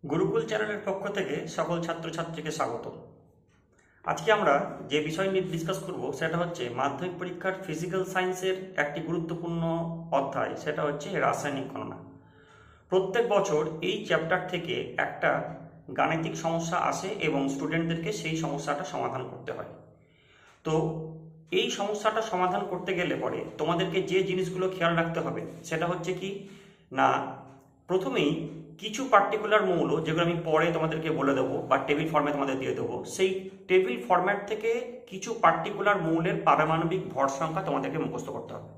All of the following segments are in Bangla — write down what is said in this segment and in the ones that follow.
গুরুকুল চ্যানেলের পক্ষ থেকে সকল ছাত্রছাত্রীকে স্বাগত। আজকে আমরা যে বিষয় নিয়ে ডিসকাস করব সেটা হচ্ছে মাধ্যমিক পরীক্ষার ফিজিক্যাল সায়েন্সের একটি গুরুত্বপূর্ণ অধ্যায়, সেটা হচ্ছে রাসায়নিক গণনা। প্রত্যেক বছর এই চ্যাপ্টার থেকে একটা গাণিতিক সমস্যা আসে এবং স্টুডেন্টদেরকে সেই সমস্যাটা সমাধান করতে হয়। তো এই সমস্যাটা সমাধান করতে গেলে পরে তোমাদেরকে যে জিনিসগুলো খেয়াল রাখতে হবে সেটা হচ্ছে কি না, প্রথমেই কিছু পার্টিকুলার মৌল যেগুলো আমি পরে তোমাদেরকে বলে দেবো বা টেবিল ফর্মে তোমাদের দিয়ে দেবো, সেই টেবিল ফর্ম্যাট থেকে কিছু পার্টিকুলার মৌলের পারমাণবিক ভর সংখ্যা তোমাদেরকে মুখস্থ করতে হবে।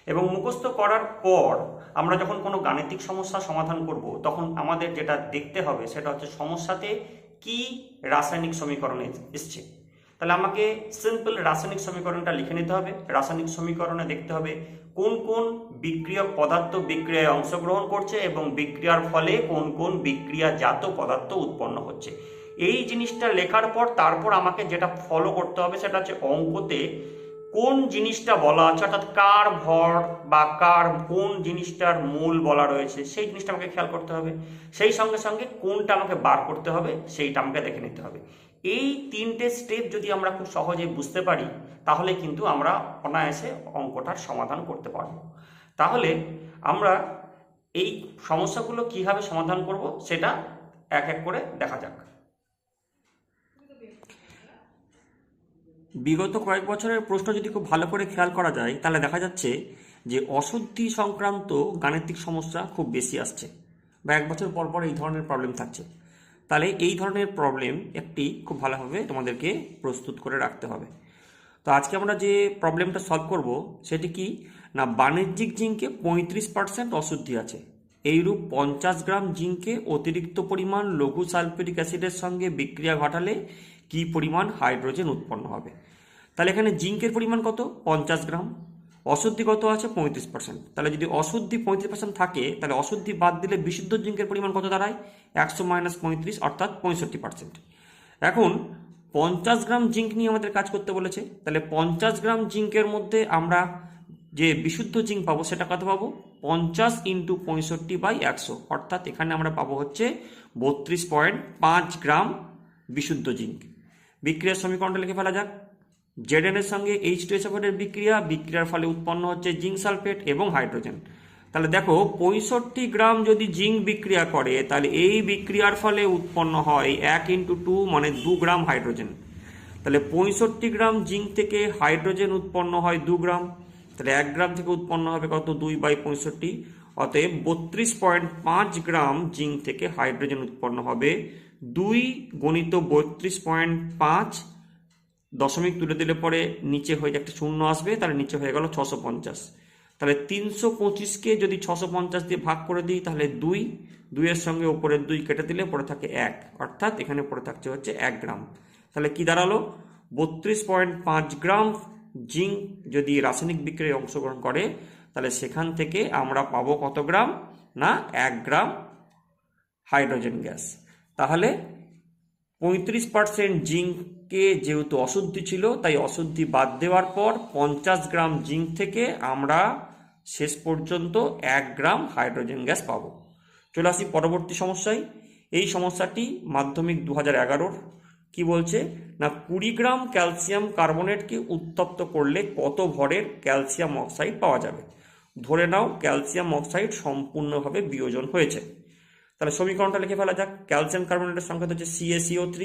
এবং মুখস্থ করার পর আমরা যখন কোনো গাণিতিক সমস্যা সমাধান করব তখন আমাদের যেটা দেখতে হবে সেটা হচ্ছে সমস্যাতে কি রাসায়নিক সমীকরণ এসছে। তাহলে আমাকে সিম্পল রাসায়নিক সমীকরণটা লিখে নিতে হবে। রাসায়নিক সমীকরণে দেখতে হবে কোন কোন বিক্রিয়ক পদার্থ বিক্রিয়ায় অংশগ্রহণ করছে এবং বিক্রিয়ার ফলে কোন কোন বিক্রিয়াজাত পদার্থ উৎপন্ন হচ্ছে। এই জিনিসটা লেখার পর তারপর আমাকে যেটা ফলো করতে হবে সেটা হচ্ছে অঙ্কতে কোন জিনিসটা বলা আছে, অর্থাৎ কার ভর বা কার কোন জিনিসটার মূল বলা রয়েছে সেই জিনিসটা আমাকে খেয়াল করতে হবে। সেই সঙ্গে সঙ্গে কোনটা আমাকে বার করতে হবে সেইটা আমাকে দেখে নিতে হবে। এই তিনটে স্টেপ যদি আমরা খুব সহজে বুঝতে পারি তাহলে কিন্তু আমরা অনায়াসে অঙ্কটার সমাধান করতে পারব। তাহলে আমরা এই সমস্যাগুলো কিভাবে সমাধান করব সেটা এক এক করে দেখা যাক। বিগত কয়েক বছরের প্রশ্ন যদি খুব ভালো করে খেয়াল করা যায় তাহলে দেখা যাচ্ছে যে অশুদ্ধি সংক্রান্ত গাণিতিক সমস্যা খুব বেশি আসছে, বা এক বছর পর পর এই ধরনের প্রবলেম থাকছে। তাহলে এই ধরনের প্রবলেম একটি খুব ভালোভাবে তোমাদেরকে প্রস্তুত করে রাখতে হবে। তো আজকে আমরা যে প্রবলেমটা সলভ করব সেটি কি না, বাণিজ্যিক জিঙ্কে 35% অশুদ্ধি আছে। এইরূপ 50 গ্রাম জিঙ্কে অতিরিক্ত পরিমাণ লঘু সালফিউরিক অ্যাসিডের সঙ্গে বিক্রিয়া ঘটালে কি পরিমাণ হাইড্রোজেন উৎপন্ন হবে। তাহলে এখানে জিঙ্কের পরিমাণ কত, 50 গ্রাম, অশুদ্ধি কত আছে 35%। তাহলে যদি অশুদ্ধি 35% থাকে তাহলে অশুদ্ধি বাদ দিলে বিশুদ্ধ জিঙ্কের পরিমাণ কত দাঁড়ায়, 100 - 35 অর্থাৎ 65%। এখন 50 গ্রাম জিঙ্ক নিয়ে আমাদের কাজ করতে বলেছে, তাহলে 50 গ্রাম জিঙ্কের মধ্যে আমরা যে বিশুদ্ধ জিঙ্ক পাবো সেটা কত পাবো, 50 × 65/100, অর্থাৎ এখানে আমরা পাবো হচ্ছে 32.5 গ্রাম বিশুদ্ধ জিঙ্ক। বিক্রিয়ার সমীকরণটা লিখে ফেলা যাক। Zn এর সঙ্গে H2SO4 এর বিক্রিয়ার ফলে উৎপন্ন হচ্ছে জিঙ্ক সালফেট এবং হাইড্রোজেন। তাহলে দেখো 65 গ্রাম যদি জিঙ্ক বিক্রিয়া করে তাহলে এই বিক্রিয়ার ফলে উৎপন্ন হয় 1 × 2 মানে 2 গ্রাম হাইড্রোজেন। তাহলে 65 গ্রাম জিঙ্ক থেকে হাইড্রোজেন উৎপন্ন হয় 2 গ্রাম। তাহলে 1 গ্রাম থেকে উৎপন্ন হবে কত, 2/65। অতএব 32.5 গ্রাম জিঙ্ক থেকে হাইড্রোজেন উৎপন্ন হবে। 2 × 32.5 দশমিক তুলে দিলে পরে নিচে হয়ে একটা শূন্য আসবে, তাহলে নিচে হয়ে গেল 650। তাহলে 325কে যদি 650 দিয়ে ভাগ করে দিই তাহলে 2 এর সঙ্গে ওপরের 2 কেটে দিলে পরে থাকে 1, অর্থাৎ এখানে পড়ে থাকছে হচ্ছে 1 গ্রাম। তাহলে কি দাঁড়ালো, 32.5 গ্রাম জিঙ্ক যদি রাসায়নিক বিক্রিয়ায় অংশগ্রহণ করে তাহলে সেখান থেকে আমরা পাবো কত গ্রাম না, 1 গ্রাম হাইড্রোজেন গ্যাস। তাহলে 35% জিঙ্ককে যেহেতু অশুদ্ধি ছিল তাই অশুদ্ধি বাদ দেওয়ার পর 50 গ্রাম জিঙ্ক থেকে আমরা শেষ পর্যন্ত 1 গ্রাম হাইড্রোজেন গ্যাস পাবো। চলে আসি পরবর্তী সমস্যায়। এই সমস্যাটি মাধ্যমিক 2011-র। কি বলছে না, 20 গ্রাম ক্যালসিয়াম কার্বনেটকে উত্তপ্ত করলে কত ভরের ক্যালসিয়াম অক্সাইড পাওয়া যাবে। ধরে নাও ক্যালসিয়াম অক্সাইড সম্পূর্ণভাবে বিয়োজন হয়েছে। তাহলে সমীকরণটা লিখে ফেলা যাক। ক্যালসিয়াম কার্বনেটের সংখ্যা হচ্ছে CaCO3।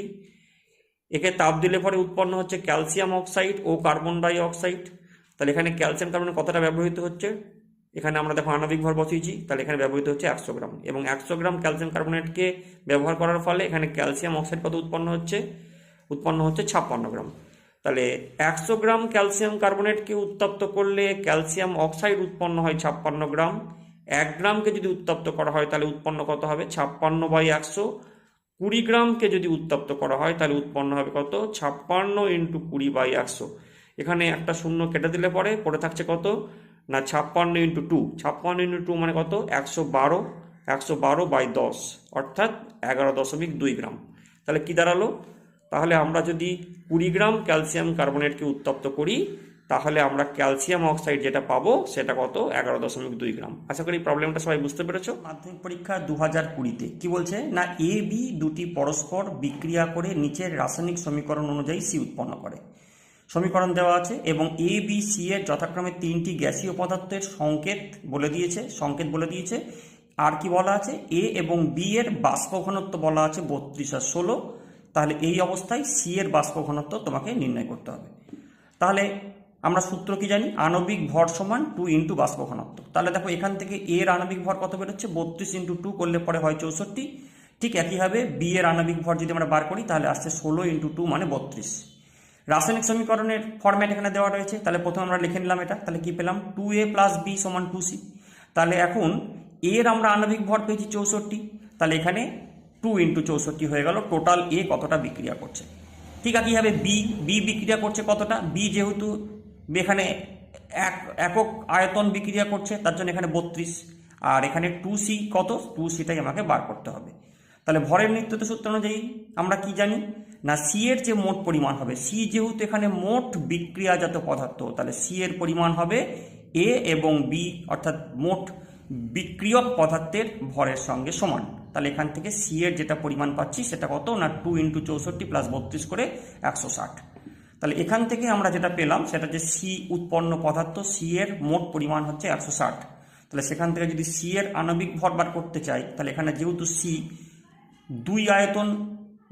একে তাপ দিলে পরে উৎপন্ন হচ্ছে ক্যালসিয়াম অক্সাইড ও কার্বন ডাই অক্সাইড। তাহলে এখানে ক্যালসিয়াম কার্বনেট কতটা ব্যবহৃত হচ্ছে, এখানে আমরা দেখো আণবিক ভর বসিয়েছি, তাহলে এখানে ব্যবহৃত হচ্ছে 100 গ্রাম। এবং 100 গ্রাম ক্যালসিয়াম কার্বনেটকে ব্যবহার করার ফলে এখানে ক্যালসিয়াম অক্সাইড কত উৎপন্ন হচ্ছে 56 গ্রাম। তাহলে 100 গ্রাম ক্যালসিয়াম কার্বনেটকে উত্তপ্ত করলে ক্যালসিয়াম অক্সাইড উৎপন্ন হয় 56 গ্রাম। 1 গ্রামকে যদি উত্তপ্ত করা হয় তাহলে উৎপন্ন কত হবে, 56/100। 20 গ্রামকে যদি উত্তপ্ত করা হয় তাহলে উৎপন্ন হবে কত, 56 × 20/100। এখানে একটা শূন্য কেটে দিলে পরে পড়ে থাকছে কত না, 56 × 2। 56 × 2 মানে কত, 112। 112/10 অর্থাৎ 11.2 গ্রাম। তাহলে কি দাঁড়ালো, তাহলে আমরা যদি 20 গ্রাম ক্যালসিয়াম কার্বনেটকে উত্তপ্ত করি তাহলে আমরা ক্যালসিয়াম অক্সাইড যেটা পাবো সেটা কত 11.2 গ্রাম। আশা করি প্রবলেমটা সবাই বুঝতে পেরেছো। মাধ্যমিক পরীক্ষা 2020-তে কি বলছে না এ বি দুটি পরস্পর বিক্রিয়া করে নিচের রাসায়নিক সমীকরণ অনুযায়ী সি উৎপন্ন করে। সমীকরণ দেওয়া আছে এবং এ বি সি এর যথাক্রমে তিনটি গ্যাসীয় পদার্থের সংকেত বলে দিয়েছে। আর কি বলা আছে এ এবং বি এর বাষ্প ঘনত্ব বলা আছে 32 আর 16। তাহলে এই অবস্থায় সি এর বাষ্প ঘনত্ব তোমাকে নির্ণয় করতে হবে। তাহলে আমরা সূত্র কি জানি আণবিক ভর সমান 2 ইন্টু বাষ্প ঘনত্ব। তাহলে দেখো এখান থেকে এ এর আণবিক ভর কত বেরোচ্ছে 32 ইন্টু 2 করলে পরে হয় 64। ঠিক একইভাবে বি এর আণবিক ভর যদি আমরা বার করি তাহলে আসছে 16 ইন্টু 2 মানে 32। রাসায়নিক সমীকরণের ফরম্যাট এখানে দেওয়া রয়েছে। তাহলে প্রথমে আমরা লিখে নিলাম এটা। তাহলে কি পেলাম 2a প্লাস বি সমান 2c। তাহলে এখন এর আমরা আণবিক ভর পেয়েছি 64। তাহলে এখানে 2 ইন্টু 64 হয়ে গেল টোটাল এ কতটা বিক্রিয়া করছে। ঠিক একইভাবে বি বিক্রিয়া করছে কতটা বি যেহেতু এখানে একক আয়তন বিক্রিয়া করছে তার জন্য এখানে 32 আর এখানে 2c কত 2cটাই আমাকে বার করতে হবে। তাহলে ভরের নিত্যতা সূত্র অনুযায়ী আমরা কি জানি না সি এর যে মোট পরিমাণ হবে সি যেহেতু এখানে মোট বিক্রিয়াজাত পদার্থ তাহলে সি এর পরিমাণ হবে এ এবং বি অর্থাৎ মোট বিক্রিয়ক পদার্থের ভরের সঙ্গে সমান। তাহলে এখান থেকে সি এর যেটা পরিমাণ পাচ্ছি সেটা কত না 2 ইন্টু 64 প্লাস 32 করে 160। তাহলে এখান থেকে আমরা যেটা পেলাম সেটা যে সি উৎপন্ন পদার্থ সি এর মোট পরিমাণ হচ্ছে 160। তাহলে সেখান থেকে যদি সি এর আণবিক ভর বার করতে চাই তাহলে এখানে যেহেতু সি 2 আয়তন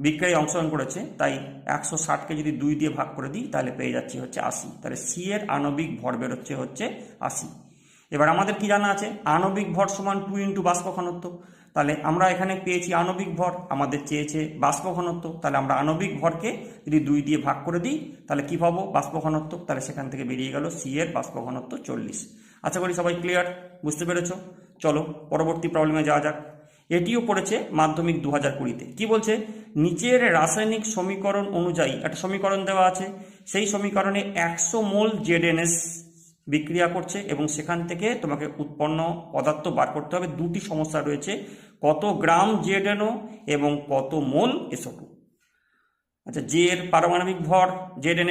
বিক্রিয়ায় অংশগ্রহণ করেছে তাই 160কে যদি 2 দিয়ে ভাগ করে দিই তাহলে পেয়ে যাচ্ছি হচ্ছে 80। তাহলে সি এর আণবিক ভর বেরোচ্ছে হচ্ছে 80। এবার আমাদের কি জানা আছে আণবিক ভর সমান 2 ইন্টু বাষ্প ঘনত্ব। তাহলে আমরা এখানে পেয়েছি আণবিক ভর আমাদের চেয়েছে বাষ্প ঘনত্ব। তাহলে আমরা আণবিক ভরকে যদি 2 দিয়ে ভাগ করে দিই তাহলে কি পাবো বাষ্প ঘনত্ব। তাহলে সেখান থেকে বেরিয়ে গেল সি এর বাষ্প ঘনত্ব 40। আশা করি সবাই ক্লিয়ার বুঝতে পেরেছো। চলো পরবর্তী প্রবলেমে যাওয়া যাক। এটিও পড়েছে মাধ্যমিক 2020-তে। কি বলছে নিচের রাসায়নিক সমীকরণ অনুযায়ী একটা সমীকরণ দেওয়া আছে সেই সমীকরণে 100 মোল জেডএনএস বিক্রিয়া করছে এবং সেখান থেকে তোমাকে উৎপন্ন পদার্থ বার করতে হবে। দুটি সমস্যা রয়েছে কত গ্রাম জেডএনও এবং কত মোল SO2। আচ্ছা জে এর পারমাণবিক ভর জেডএন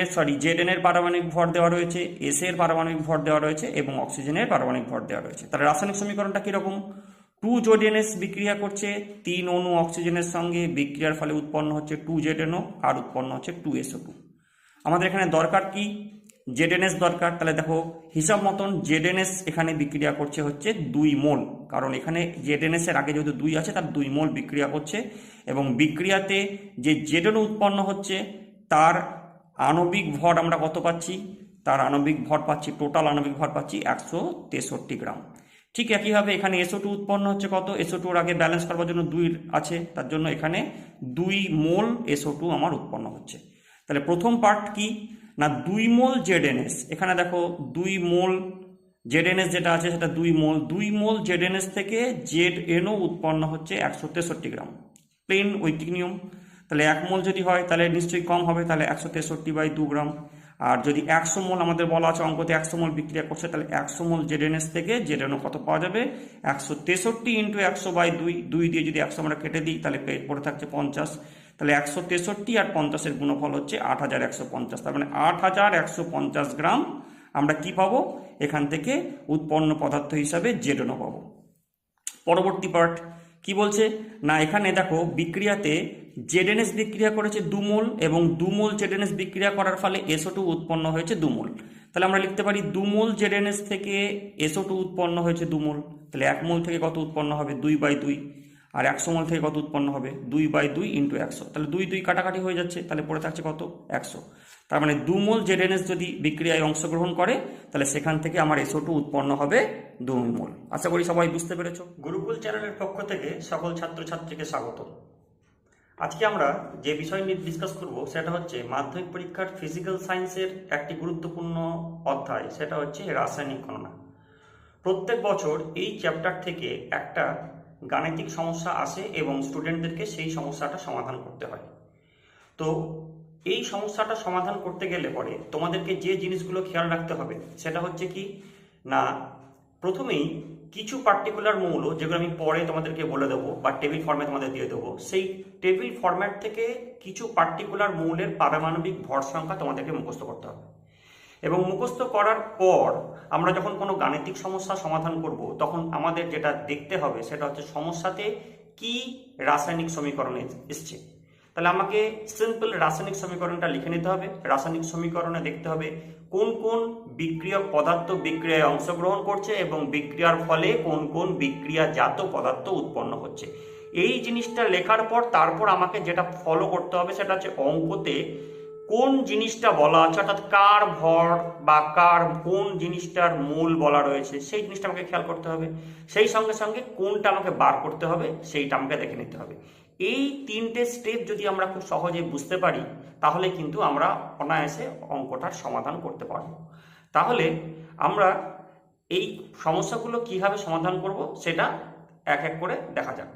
এর পারমাণবিক ভর দেওয়া রয়েছে এস এর পারমাণবিক ভর দেওয়া রয়েছে এবং অক্সিজেনের পারমাণবিক ভর দেওয়া রয়েছে। তাহলে রাসায়নিক সমীকরণটা কিরকম 2 জেডএনএস বিক্রিয়া করছে 3 অণু অক্সিজেনের সঙ্গে বিক্রিয়ার ফলে উৎপন্ন হচ্ছে 2 জেডএনও আর উৎপন্ন হচ্ছে 2 SO2। আমাদের এখানে দরকার কি জেডএনএস দরকার। তাহলে দেখো হিসাব মতন জেডএনএস এখানে বিক্রিয়া করছে হচ্ছে 2 মোল কারণ এখানে জেডএনএস এর আগে যেহেতু 2 আছে তার 2 মোল বিক্রিয়া করছে এবং বিক্রিয়াতে যে জেডএনও উৎপন্ন হচ্ছে তার আণবিক ভর আমরা কত পাচ্ছি তার আণবিক ভর পাচ্ছি টোটাল আণবিক ভর পাচ্ছি 163 গ্রাম। ঠিক একইভাবে এখানে SO2 উৎপন্ন হচ্ছে কত SO2 এর আগে ব্যালেন্স করবার জন্য 2 আছে তার জন্য এখানে 2 মোল SO2 আমার উৎপন্ন হচ্ছে। তাহলে প্রথম পার্ট কি না 2 মোল জেডএনএস এখানে দেখো 2 মোল জেডএনএস যেটা আছে সেটা 2 মোল জেডএনএস থেকে জেডএনও উৎপন্ন হচ্ছে 163 গ্রাম প্লেন ঐকিক নিয়ম। তাহলে 1 মোল যদি হয় তাহলে নিশ্চয়ই কম হবে তাহলে 163/2 গ্রাম। আর যদি 100 মোল আমাদের বলা আছে অঙ্কতে 100 মোল বিক্রিয়া করছে তাহলে 100 মোল জেডএনএস থেকে জেডএনও কত পাওয়া যাবে 163 ইন্টু 100/2 2 দিয়ে যদি 100 আমরা কেটে দিই তাহলে পড়ে থাকছে 50। তাহলে 163 আর 50 এর গুণফল হচ্ছে 8150। তার মানে 8150 গ্রাম আমরা কি পাবো এখান থেকে উৎপন্ন পদার্থ হিসাবে জেডএনও পাবো। পরবর্তী পার্ট কি বলছে না এখানে দেখো বিক্রিয়াতে জেডএনএস বিক্রিয়া করেছে 2 মোল এবং 2 মোল জেডএনএস বিক্রিয়া করার ফলে SO2 উৎপন্ন হয়েছে 2 মোল। তাহলে আমরা লিখতে পারি 2 মোল জেডএনএস থেকে SO2 উৎপন্ন হয়েছে 2 মোল। তাহলে 1 মোল থেকে কত উৎপন্ন হবে 2/2 আর 100 মোল থেকে কত উৎপন্ন হবে 2/2 ইন্টু 100। তাহলে 2 কাটাকাটি হয়ে যাচ্ছে তাহলে পড়ে থাকছে কত 100। তার মানে 2 মোল জেডএনএস যদি বিক্রিয়ায় অংশগ্রহণ করে তাহলে সেখান থেকে আমার SO2 উৎপন্ন হবে 2 মোল। আশা করি সবাই বুঝতে পেরেছো। গুরুকুল চ্যানেলের পক্ষ থেকে সকল ছাত্রছাত্রীকে স্বাগত। আজকে আমরা যে বিষয় নিয়ে ডিসকাস করব সেটা হচ্ছে মাধ্যমিক পরীক্ষার ফিজিক্যাল সায়েন্সের একটি গুরুত্বপূর্ণ অধ্যায় সেটা হচ্ছে রাসায়নিক গণনা। প্রত্যেক বছর এই চ্যাপ্টার থেকে একটা গাণিতিক সমস্যা আসে এবং স্টুডেন্টদেরকে সেই সমস্যাটা সমাধান করতে হয়। তো এই সমস্যাটা সমাধান করতে গেলে পরে তোমাদেরকে যে জিনিসগুলো খেয়াল রাখতে হবে সেটা হচ্ছে কি না প্রথমেই কিছু পার্টিকুলার মৌল যেগুলো আমি পরে তোমাদেরকে বলে দেবো বা টেবিল ফর্মে তোমাদের দিয়ে দেবো সেই টেবিল ফর্ম্যাট থেকে কিছু পার্টিকুলার মৌলের পারমাণবিক ভর সংখ্যা তোমাদেরকে মুখস্থ করতে হবে এবং মুখস্থ করার পর আমরা যখন কোনো গাণিতিক সমস্যা সমাধান করব তখন আমাদের যেটা দেখতে হবে সেটা হচ্ছে সমস্যাতে কি রাসায়নিক সমীকরণ এসছে। তাহলে আমাকে সিম্পল রাসায়নিক সমীকরণটা লিখে নিতে হবে। রাসায়নিক সমীকরণে দেখতে হবে কোন কোন বিক্রিয়ক পদার্থ বিক্রিয়ায় অংশগ্রহণ করছে এবং বিক্রিয়ার ফলে কোন কোন বিক্রিয়াজাত পদার্থ উৎপন্ন হচ্ছে। এই জিনিসটা লেখার পর তারপর আমাকে যেটা ফলো করতে হবে সেটা হচ্ছে অঙ্কতে কোন জিনিসটা বলা আছে, অর্থাৎ কার ভর বা কার কোন জিনিসটার মূল বলা রয়েছে সেই জিনিসটা আমাকে খেয়াল করতে হবে। সেই সঙ্গে সঙ্গে কোনটা আমাকে বার করতে হবে সেইটা আমাকে দেখে নিতে হবে। এই তিনটে স্টেপ যদি আমরা খুব সহজে বুঝতে পারি তাহলে কিন্তু আমরা অনায়াসে অঙ্কটার সমাধান করতে পারবো। তাহলে আমরা এই সমস্যাগুলো কিভাবে সমাধান করব সেটা এক এক করে দেখা যাক।